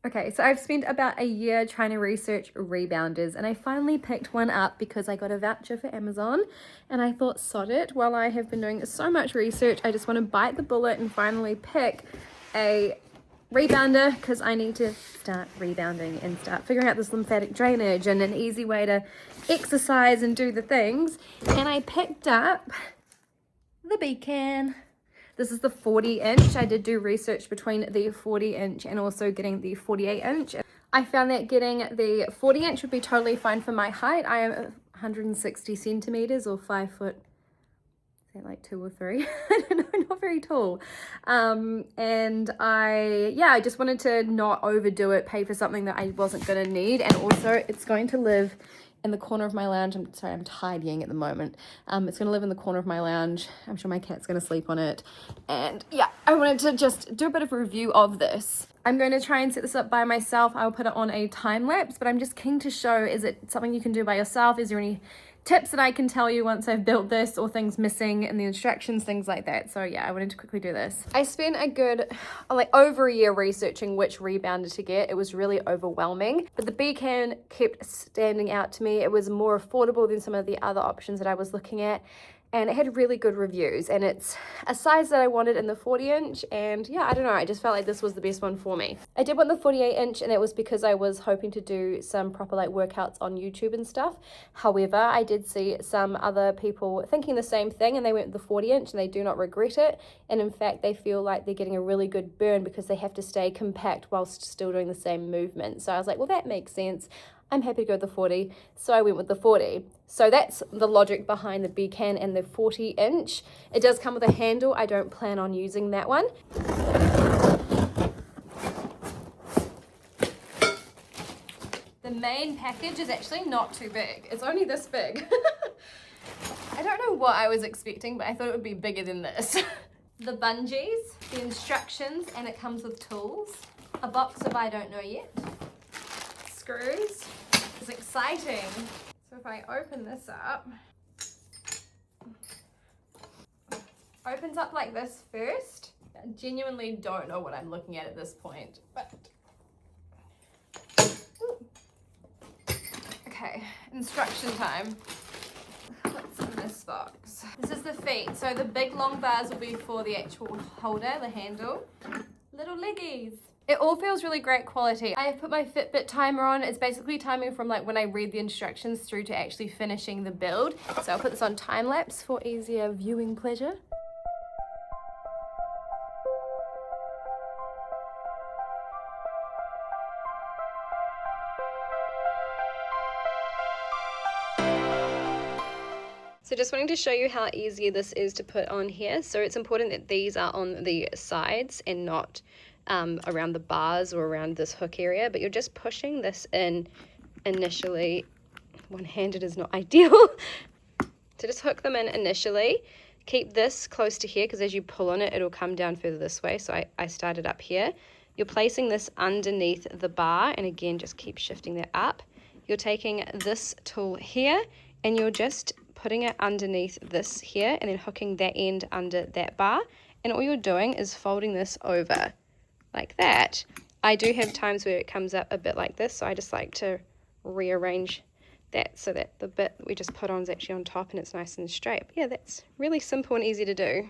Okay, so I've spent about a year trying to research rebounders, and I finally picked one up because I got a voucher for Amazon, and I thought, sod it, while I have been doing so much research, I just want to bite the bullet and finally pick a rebounder because I need to start rebounding and start figuring out this lymphatic drainage and an easy way to exercise and do the things. And I picked up the BCAN. This is the 40-inch. I did do research between the 40-inch and also getting the 48-inch. I found that getting the 40-inch would be totally fine for my height. I am 160 centimeters or 5 foot, is that like 2 or 3? I don't know, not very tall. And I just wanted to not overdo it, pay for something that I wasn't gonna need. And also it's going to live in the corner of my lounge. I'm sorry, I'm tidying at the moment. It's gonna live in the corner of my lounge. I'm sure my cat's gonna sleep on it. And yeah, I wanted to just do a bit of a review of this. I'm going to try and set this up by myself. I'll put it on a time lapse, but I'm just keen to show, is it something you can do by yourself? Is there any tips that I can tell you once I've built this, or things missing in the instructions, things like that? So yeah, I wanted to quickly do this. I spent a good, over a year researching which rebounder to get. It was really overwhelming, but the BCAN kept standing out to me. It was more affordable than some of the other options that I was looking at, and it had really good reviews, and it's a size that I wanted in the 40-inch, and yeah, I don't know, I just felt like this was the best one for me. I did want the 48-inch, and that was because I was hoping to do some proper workouts on YouTube and stuff. However, I did see some other people thinking the same thing, and they went with the 40-inch and they do not regret it, and in fact they feel like they're getting a really good burn because they have to stay compact whilst still doing the same movement. So I was like, well, that makes sense. I'm happy to go with the 40, so I went with the 40. So that's the logic behind the BCAN and the 40-inch. It does come with a handle. I don't plan on using that one. The main package is actually not too big. It's only this big. I don't know what I was expecting, but I thought it would be bigger than this. The bungees, the instructions, and it comes with tools. A box of I don't know yet. Screws. It's exciting. So if I open this up, opens up like this first. I genuinely don't know what I'm looking at this point, but okay, instruction time. What's in this box? This is the feet. So the big long bars will be for the actual holder, the handle. Little leggies. It all feels really great quality. I have put my Fitbit timer on. It's basically timing from when I read the instructions through to actually finishing the build. So I'll put this on time lapse for easier viewing pleasure. So just wanting to show you how easy this is to put on here. So it's important that these are on the sides and not around the bars or around this hook area, but you're just pushing this in initially. One-handed is not ideal. So just hook them in initially. Keep this close to here because as you pull on it, it'll come down further this way. So I started up here. You're placing this underneath the bar, and again, just keep shifting that up. You're taking this tool here and you're just putting it underneath this here and then hooking that end under that bar. And all you're doing is folding this over like that. I do have times where it comes up a bit like this, so I just like to rearrange that so that the bit that we just put on is actually on top and it's nice and straight. But yeah, that's really simple and easy to do.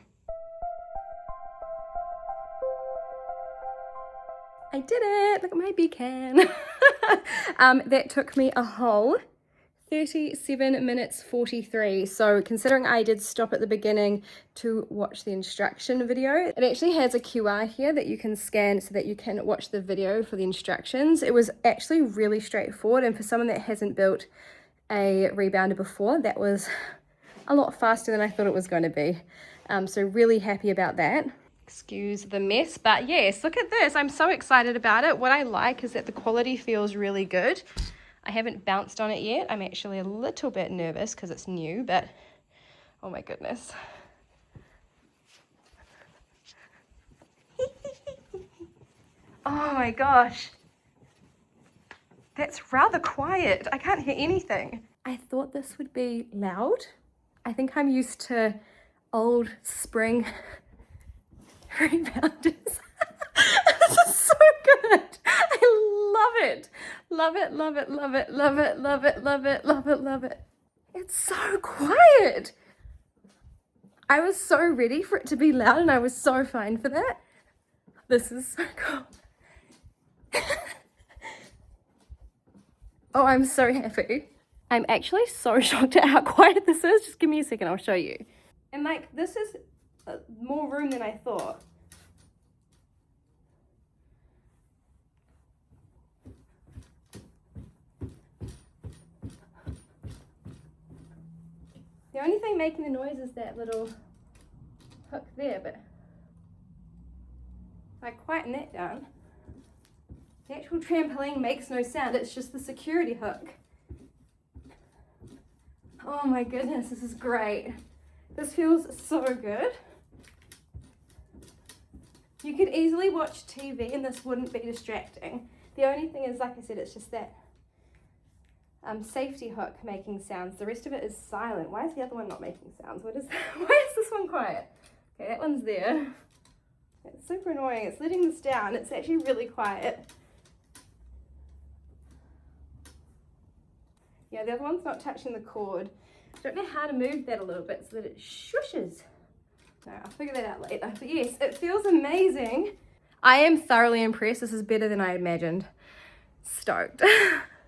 I did it! Look at my BCAN. That took me a whole 37 minutes 43. So considering I did stop at the beginning to watch the instruction video, it actually has a QR here that you can scan so that you can watch the video for the instructions. It was actually really straightforward, and for someone that hasn't built a rebounder before, that was a lot faster than I thought it was going to be. So really happy about that. Excuse the mess, but yes, look at this. I'm so excited about it. What I like is that the quality feels really good. I haven't bounced on it yet. I'm actually a little bit nervous because it's new, but oh my goodness. Oh my gosh. That's rather quiet. I can't hear anything. I thought this would be loud. I think I'm used to old spring rebounders. This is so good. I Love it, love it, love it, love it, love it, love it, love it, love it. It's so quiet. I was so ready for it to be loud and I was so fine for that. This is so cool. Oh, I'm so happy. I'm actually so shocked at how quiet this is. Just give me a second, I'll show you. And like, this is more room than I thought. The only thing making the noise is that little hook there, but if I quieten that down, the actual trampoline makes no sound, it's just the security hook. Oh my goodness, this is great. This feels so good. You could easily watch TV and this wouldn't be distracting. The only thing is, like I said, it's just that safety hook making sounds. The rest of it is silent. Why is the other one not making sounds? What is that? Why is this one quiet? Okay, that one's there. It's super annoying. It's letting this down. It's actually really quiet. Yeah, the other one's not touching the cord. I don't know how to move that a little bit so that it shushes. No, I'll figure that out later. But yes, it feels amazing. I am thoroughly impressed. This is better than I imagined. Stoked.